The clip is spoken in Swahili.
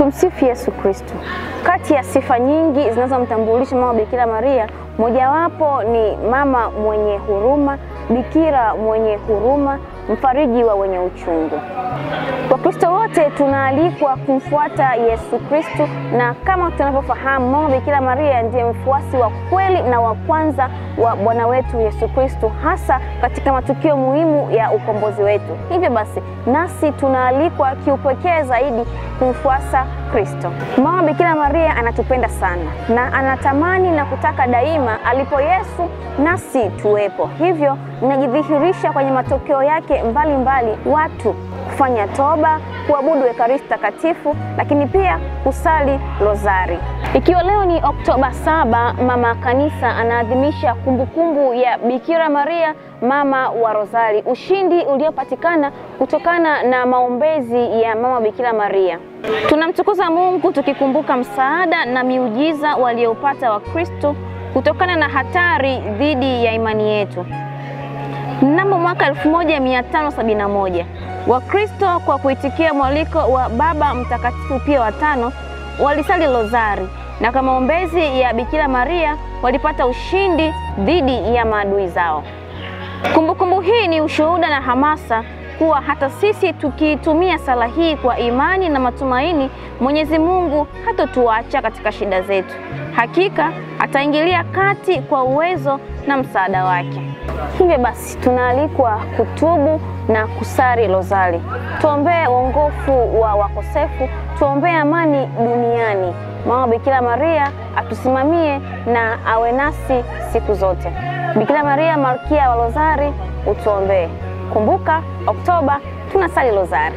Tumsifu Yesu Kristo. Kati ya sifa nyingi zinazomtambulisha Mama Bikira Maria, mojawapo ni mama mwenye huruma, bikira mwenye huruma, mfariji wa wenye uchungu. Wakristo wote tunaalikwa kumfuata Yesu Kristo, na kama tunavyofahamu, Mama Bikira Maria ndiye mfuasi wa kweli na wa kwanza wa Bwana wetu Yesu Kristo, hasa katika matukio muhimu ya ukombozi wetu. Hivyo basi, nasi tunaalikwa kiupekee zaidi kumfuasa Kristo. Mama Bikira Maria anatupenda sana na anatamani na kutaka daima alipo Yesu nasi tuwepo. Hivyo inajidhihirisha kwenye matokeo yake mbalimbali, watu kufanya toba, kuabudu Ekaristi Takatifu, lakini pia kusali rozari. Ikiwa leo ni Oktoba 7, Mama Kanisa anaadhimisha kumbukumbu ya Bikira Maria, mama wa rozari, ushindi uliopatikana kutokana na maombezi ya Mama Bikira Maria. Tunamtukuza Mungu tukikumbuka msaada na miujiza waliopata Wakristo kutokana na hatari dhidi ya imani yetu. Mnamo mwaka 1571, Wakristo kwa kuitikia mwaliko wa Baba Mtakatifu Pio wa Tano walisali rozari, na kwa maombezi ya Bikira Maria walipata ushindi dhidi ya maadui zao. Kumbukumbu hii ni ushuhuda na hamasa kuwa hata sisi tukiitumia sala hii kwa imani na matumaini, Mwenyezi Mungu hatotuacha katika shida zetu. Hakika ataingilia kati kwa uwezo na msaada wake. Hivyo basi tunaalikwa kutubu na kusali rozari. Tuombee uongofu wa wakosefu, tuombee amani duniani. Mama Bikira Maria atusimamie na awe nasi siku zote. Bikira Maria Malkia wa Rozari, utuombee. Kumbuka, Oktoba tunasali rozari.